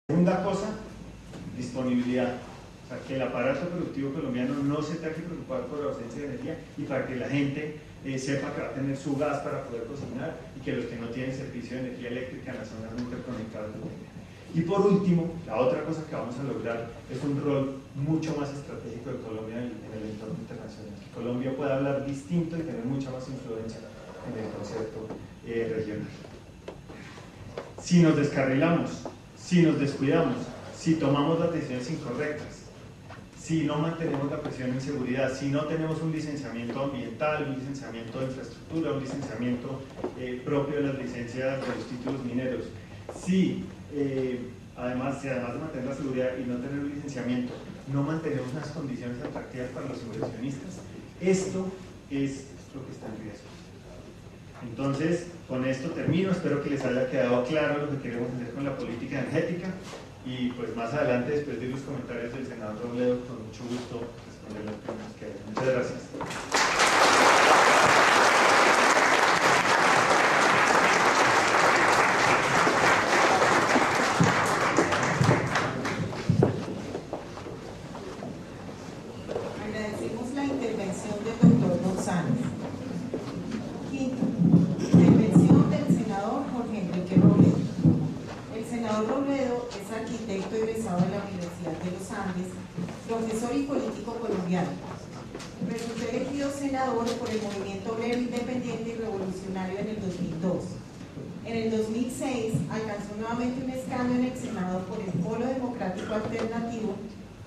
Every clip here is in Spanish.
Segunda cosa, disponibilidad. O sea, que el aparato productivo colombiano no se tenga que preocupar por la ausencia de energía y para que la gente sepa que va a tener su gas para poder cocinar y que los que no tienen servicio de energía eléctrica en las zonas no interconectadas lo tengan. Y por último, la otra cosa que vamos a lograr es un rol mucho más estratégico de Colombia en el entorno internacional. Que Colombia pueda hablar distinto y tener mucha más influencia en el concepto regional. Si nos descarrilamos, si nos descuidamos, si tomamos las decisiones incorrectas, si no mantenemos la presión en seguridad, si no tenemos un licenciamiento ambiental, un licenciamiento de infraestructura, un licenciamiento propio de las licencias de los títulos mineros, si además de mantener la seguridad y no tener un licenciamiento, no mantenemos unas condiciones atractivas para los inversionistas, esto es lo que está en riesgo. Entonces, con esto termino, espero que les haya quedado claro lo que queremos hacer con la política energética y pues más adelante, después de los comentarios del senador Robledo, con mucho gusto responder las preguntas que haya. Muchas gracias. Agradecemos la intervención del doctor González. Quinto, intervención del senador Jorge Enrique Robledo. El senador Robledo es arquitecto egresado de la Universidad de los Andes, profesor y político colombiano. Resultó elegido senador por el Movimiento Obrero Independiente y Revolucionario en el 2002. En el 2006 alcanzó nuevamente un escaño en el Senado por el Polo Democrático Alternativo,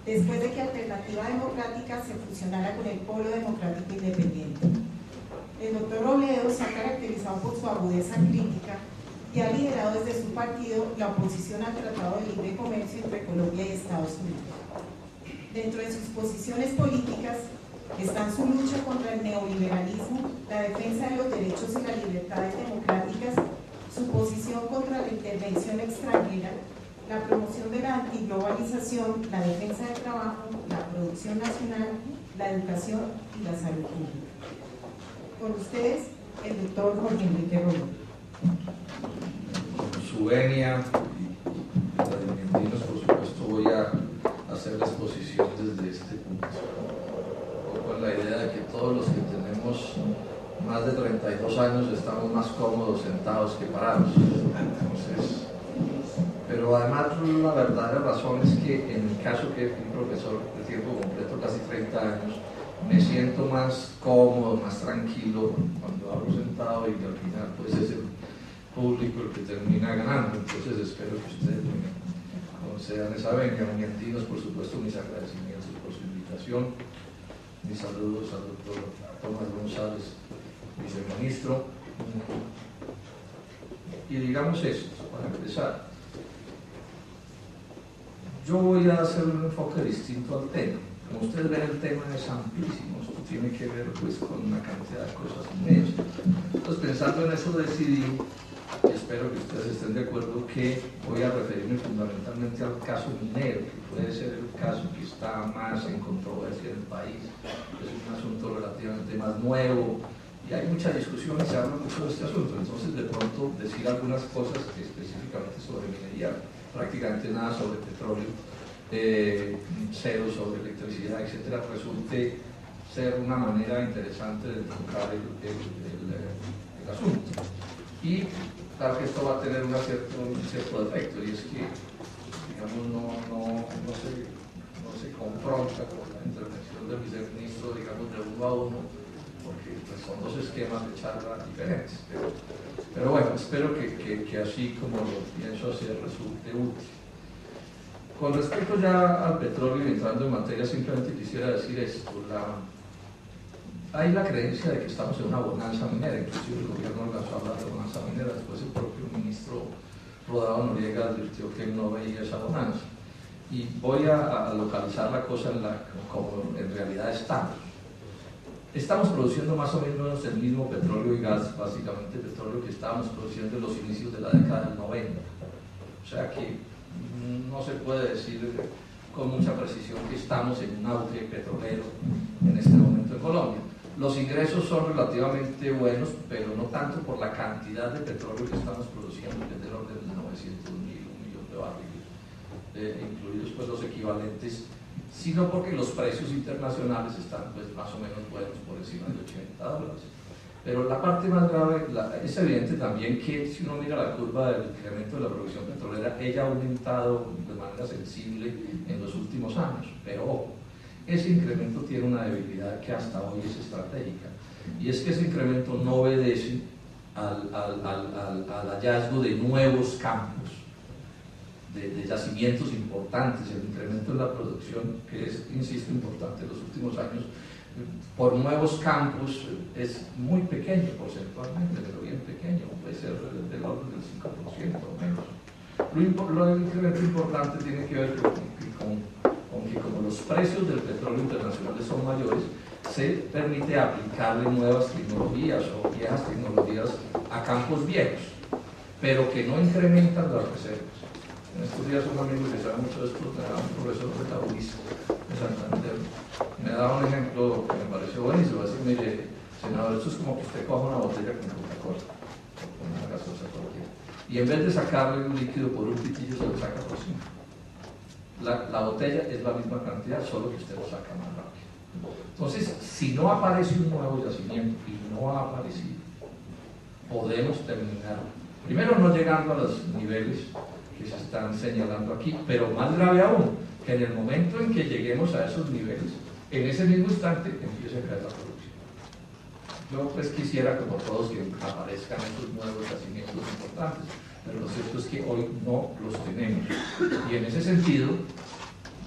después de que Alternativa Democrática se fusionara con el Polo Democrático Independiente. El doctor Robledo se ha caracterizado por su agudeza crítica y ha liderado desde su partido la oposición al Tratado de Libre Comercio entre Colombia y Estados Unidos. Dentro de sus posiciones políticas están su lucha contra el neoliberalismo, la defensa de los derechos y las libertades democráticas, su posición contra la intervención extranjera, la promoción de la antiglobalización, la defensa del trabajo, la producción nacional, la educación y la salud pública. Con ustedes, el doctor Jorge Enrique Robledo. Su venia, la de Argentinos, por supuesto, voy a hacer la exposición desde este punto, con la idea de que todos los que tenemos más de 32 años estamos más cómodos sentados que parados. Entonces, pero además la verdadera razón es que en mi caso, que fui profesor de tiempo completo casi 30 años, me siento más cómodo, más tranquilo cuando hablo sentado y al final pues es el público el que termina ganando. Entonces espero que ustedes me concedan esa venia. Argentinos, por supuesto, mis agradecimientos por su invitación, mis saludos al doctor Tomás González, viceministro. Y digamos esto, para empezar, yo voy a hacer un enfoque distinto al tema. Como ustedes ven, el tema es amplísimo, esto tiene que ver pues con una cantidad de cosas inmensas. Entonces, pensando en eso, decidí, y espero que ustedes estén de acuerdo, que voy a referirme fundamentalmente al caso minero, que puede ser el caso que está más en controversia en el país. Es un asunto relativamente más nuevo y hay mucha discusión y se habla mucho de este asunto. Entonces, de pronto, decir algunas cosas específicamente sobre minería, prácticamente nada sobre petróleo, cero sobre electricidad, etcétera, resulte ser una manera interesante de enfocar el asunto. Y claro que esto va a tener un cierto efecto, y es que, digamos, no se confronta con la intervención del viceministro, digamos, de uno a uno, porque pues, son dos esquemas de charla diferentes. Pero bueno, espero que así como lo pienso hacer resulte útil. Con respecto ya al petróleo y entrando en materia, simplemente quisiera decir esto. Hay la creencia de que estamos en una bonanza minera, inclusive el gobierno alcanzó a hablar de bonanza minera, después el propio ministro Rodado Noriega advirtió que él no veía esa bonanza. Y voy a localizar la cosa como en realidad estamos. Estamos produciendo más o menos el mismo petróleo y gas, básicamente petróleo que estábamos produciendo en los inicios de la década del 90. O sea que no se puede decir con mucha precisión que estamos en un auge petrolero en este momento en Colombia. Los ingresos son relativamente buenos, pero no tanto por la cantidad de petróleo que estamos produciendo, que es del orden de 900.000, 1 millón de barriles, incluidos pues los equivalentes, sino porque los precios internacionales están pues más o menos buenos, por encima de $80. Pero la parte más grave, es evidente también que si uno mira la curva del incremento de la producción petrolera, ella ha aumentado de manera sensible en los últimos años, pero ojo, ese incremento tiene una debilidad que hasta hoy es estratégica, y es que ese incremento no obedece al hallazgo de nuevos campos, de yacimientos importantes. El incremento en la producción, que es, insisto, importante en los últimos años, por nuevos campos es muy pequeño porcentualmente, pero bien pequeño, puede ser del orden del 5% o menos. Lo del incremento importante tiene que ver con que como los precios del petróleo internacionales son mayores, se permite aplicarle nuevas tecnologías o viejas tecnologías a campos viejos, pero que no incrementan las reservas. En estos días un amigo que sabe mucho de esto, un profesor de la UIS de Santander, me daba un ejemplo que me pareció buenísimo. Así me dice, senador, esto es como que usted coja una botella con Coca-Cola o con una gaseosa cualquiera, y en vez de sacarle un líquido por un pitillo, se lo saca por 5. La botella es la misma cantidad, solo que usted lo saca más rápido. Entonces, si no aparece un nuevo yacimiento, y no ha aparecido, podemos terminar, primero no llegando a los niveles que se están señalando aquí, pero más grave aún, que en el momento en que lleguemos a esos niveles, en ese mismo instante empiece a caer la producción. Yo pues quisiera, como todos, que aparezcan estos nuevos yacimientos importantes, pero lo cierto es que hoy no los tenemos, y en ese sentido,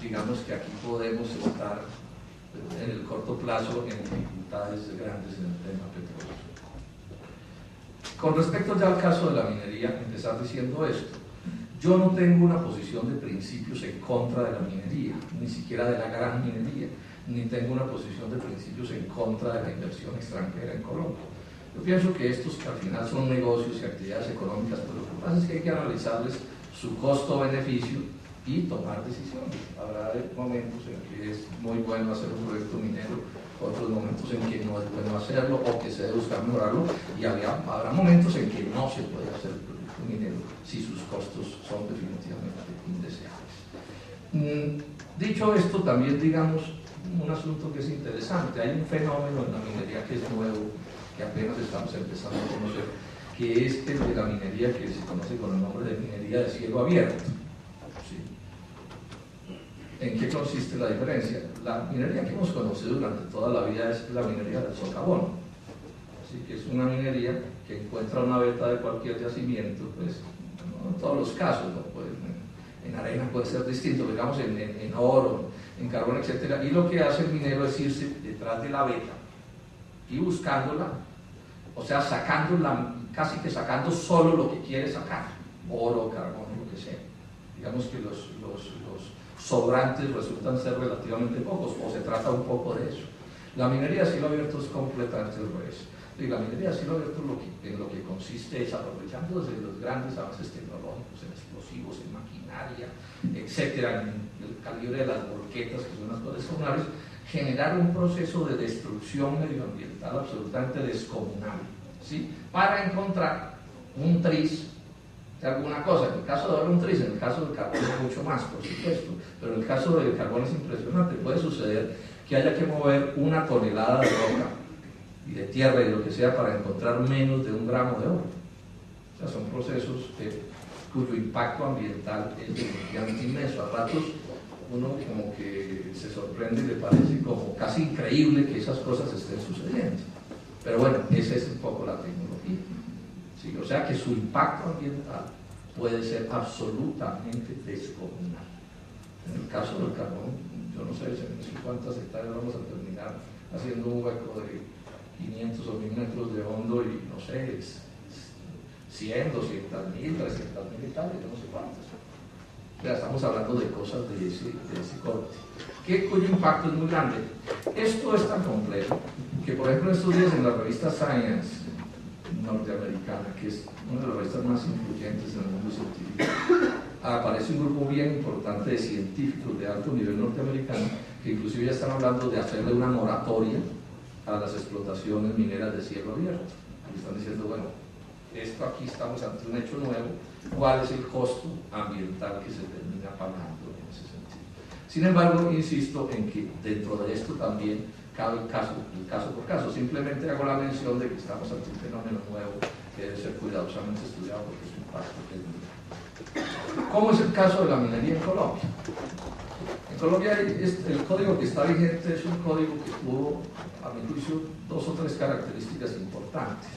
digamos que aquí podemos estar en el corto plazo en dificultades grandes en el tema petrolero. Con respecto ya al caso de la minería, empezar diciendo esto: yo no tengo una posición de principios en contra de la minería, ni siquiera de la gran minería, ni tengo una posición de principios en contra de la inversión extranjera en Colombia. Yo pienso que estos, que al final son negocios y actividades económicas, pero lo que pasa es que hay que analizarles su costo-beneficio y tomar decisiones. Habrá momentos en que es muy bueno hacer un proyecto minero, otros momentos en que no es bueno hacerlo o que se debe buscar mejorarlo, y habrá momentos en que no se puede hacer el proyecto minero si sus costos son definitivamente indeseables. Dicho esto, también digamos un asunto que es interesante. Hay un fenómeno en la minería que es nuevo, que apenas estamos empezando a conocer, que es el de la minería que se conoce con el nombre de minería de cielo abierto. ¿Sí? ¿En qué consiste la diferencia? La minería que hemos conocido durante toda la vida es la minería del socavón, ¿sí? Que es una minería que encuentra una veta de cualquier yacimiento, pues no en todos los casos, ¿no? Pues, en arena puede ser distinto, digamos en oro, en carbón, etc. Y lo que hace el minero es irse detrás de la veta y buscándola, o sea, sacándola, casi que sacando solo lo que quiere sacar, oro, carbón, lo que sea. Digamos que los sobrantes resultan ser relativamente pocos, o se trata un poco de eso. La minería a cielo abierto es completamente al revés. Y la minería a cielo abierto en lo que consiste es, aprovechando desde los grandes avances tecnológicos en explosivos, en maquinaria, etcétera, en el calibre de las volquetas, que son las cosas comunales, generar un proceso de destrucción medioambiental absolutamente descomunal, ¿sí? Para encontrar un tris de alguna cosa. En el caso de oro, un tris; en el caso del carbón es mucho más, por supuesto, pero en el caso del carbón es impresionante. Puede suceder que haya que mover 1 tonelada de roca y de tierra y lo que sea para encontrar menos de 1 gramo de oro. O sea, son procesos cuyo impacto ambiental es definitivamente inmenso. A ratos uno como que se sorprende y le parece como casi increíble que esas cosas estén sucediendo. Pero bueno, esa es un poco la tecnología. ¿Sí? O sea que su impacto ambiental puede ser absolutamente descomunal. En el caso del carbón, yo no sé cuántas hectáreas vamos a terminar haciendo un hueco de 500 o 1000 metros de hondo y no sé, 100, 200.000, 300.000 hectáreas, yo no sé cuántas. O sea, estamos hablando de cosas de ese corte, cuyo impacto es muy grande. Esto es tan complejo que, por ejemplo, estos días en la revista Science norteamericana, que es una de las revistas más influyentes en el mundo científico, aparece un grupo bien importante de científicos de alto nivel norteamericano que inclusive ya están hablando de hacerle una moratoria a las explotaciones mineras de cielo abierto. Y están diciendo, bueno, esto aquí estamos ante un hecho nuevo, ¿cuál es el costo ambiental que se termina pagando Sin embargo, insisto en que dentro de esto también cabe el caso por caso. Simplemente hago la mención de que estamos ante un fenómeno nuevo que debe ser cuidadosamente estudiado porque su impacto es muy. ¿Cómo es el caso de la minería en Colombia? En Colombia el código que está vigente es un código que tuvo, a mi juicio, 2 o 3 características importantes.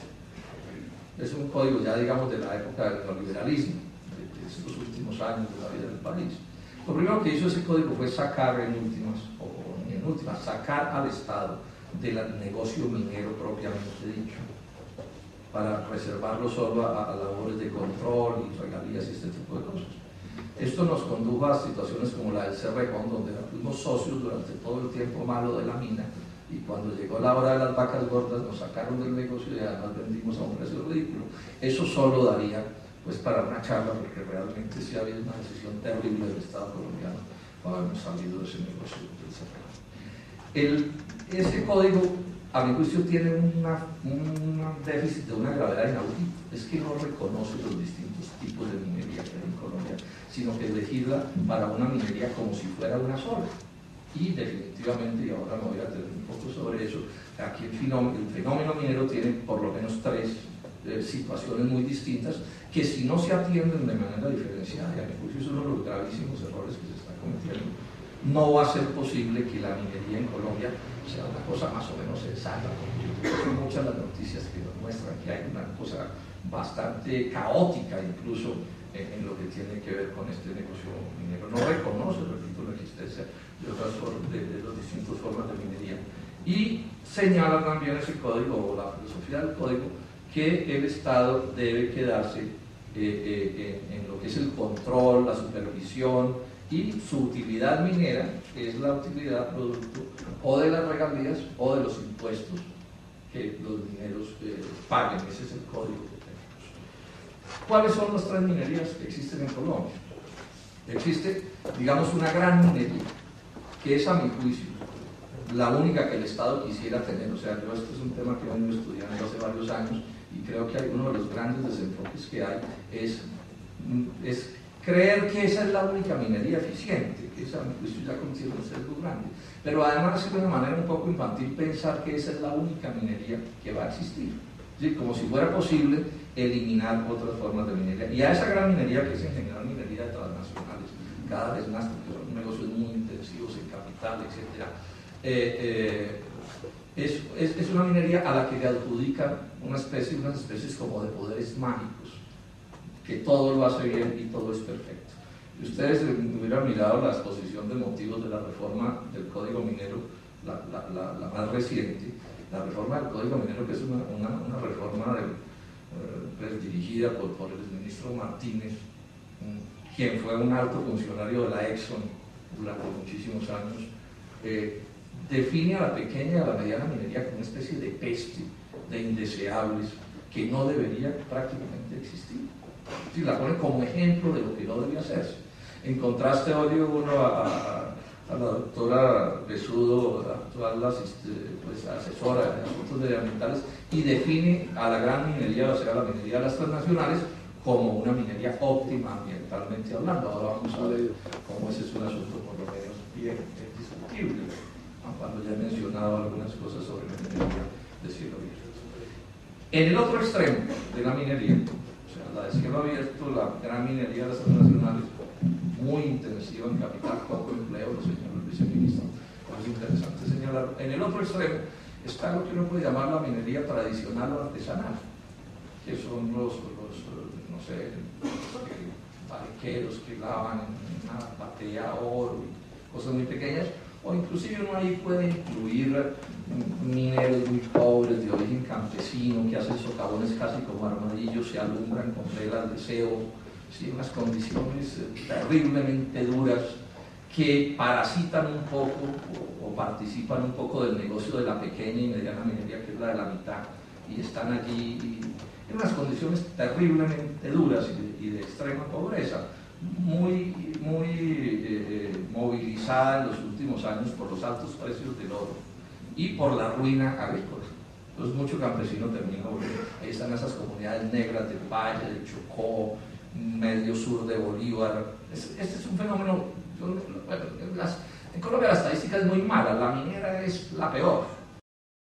Es un código ya, digamos, de la época del neoliberalismo, de estos últimos años de la vida del país. Lo primero que hizo ese código fue sacar sacar al Estado del negocio minero propiamente dicho, para reservarlo solo a labores de control y regalías y este tipo de cosas. Esto nos condujo a situaciones como la del Cerrejón, donde fuimos socios durante todo el tiempo malo de la mina, y cuando llegó la hora de las vacas gordas nos sacaron del negocio y además vendimos a un precio ridículo. Eso solo daría pues para una charla, porque realmente sí ha habido una decisión terrible del Estado colombiano cuando hemos salido de ese negocio del Cerrejón. Ese código, a mi juicio, tiene un déficit de una gravedad inaudita. Es que no reconoce los distintos tipos de minería que hay en Colombia, sino que legisla para una minería como si fuera una sola. Y definitivamente, y ahora me voy a detener un poco sobre eso, aquí el fenómeno minero tiene por lo menos 3 situaciones muy distintas que, si no se atienden de manera diferenciada, y a mi juicio es uno de los gravísimos errores que se está cometiendo, no va a ser posible que la minería en Colombia sea una cosa más o menos sensata. Son muchas las noticias que nos muestran que hay una cosa bastante caótica incluso en lo que tiene que ver con este negocio minero. No reconoce, repito, la existencia de otras de las distintas formas de minería. Y señala también ese código, o la filosofía del código, que el Estado debe quedarse en lo que es el control, la supervisión y su utilidad minera, que es la utilidad producto o de las regalías o de los impuestos que los mineros paguen. Ese es el código que tenemos. ¿Cuáles son las 3 minerías que existen en Colombia? Existe, digamos, una gran minería, que es, a mi juicio, la única que el Estado quisiera tener. O sea, yo esto es un tema que he venido estudiando hace varios años y creo que hay uno de los grandes desenfoques que hay es creer que esa es la única minería eficiente, que esa, a mi juicio, ya contiene un sesgo grande. Pero además es de una manera un poco infantil pensar que esa es la única minería que va a existir. ¿Sí? Como si fuera posible eliminar otras formas de minería. Y a esa gran minería, que es en general minería de transnacionales, cada vez más, porque son negocios muy intensivos en capital, etc. Es una minería a la que le adjudican unas especies como de poderes mágicos, que todo lo hace bien y todo es perfecto. Si ustedes hubieran mirado la exposición de motivos de la reforma del Código Minero, la más reciente, la reforma del Código Minero, que es una reforma pues, dirigida por el ministro Martínez, quien fue un alto funcionario de la Exxon durante muchísimos años, define a la pequeña y a la mediana minería como una especie de peste, de indeseables, que no debería prácticamente existir. Sí, la pone como ejemplo de lo que no debía hacerse. En contraste, oye uno a la doctora Besudo, actual pues, asesora de asuntos medioambientales, y define a la gran minería, o sea, la minería de las transnacionales, como una minería óptima ambientalmente hablando. Ahora vamos a ver cómo ese es un asunto por lo menos bien discutible, cuando ya he mencionado algunas cosas sobre la minería de cielo abierto. En el otro extremo de la minería, la de cielo abierto, la gran minería de las transnacionales, muy intensiva en capital, poco empleo, lo señaló el viceministro, es interesante señalarlo. En el otro extremo está lo que uno puede llamar la minería tradicional o artesanal, que son los no sé, barqueros que lavan en una batea oro y cosas muy pequeñas, o inclusive uno ahí puede incluir mineros muy pobres de origen campesino que hacen socavones casi como armadillos, se alumbran con velas de cebo, ¿sí? Unas condiciones terriblemente duras que parasitan un poco o participan un poco del negocio de la pequeña y mediana minería, que es la de la mitad, y están allí en unas condiciones terriblemente duras y de extrema pobreza, muy movilizada en los últimos años por los altos precios del oro y por la ruina agrícola. Entonces mucho campesino terminó, ahí están esas comunidades negras del Valle, de Chocó, medio sur de Bolívar. Este es un fenómeno, la estadística es muy mala, la minera es la peor.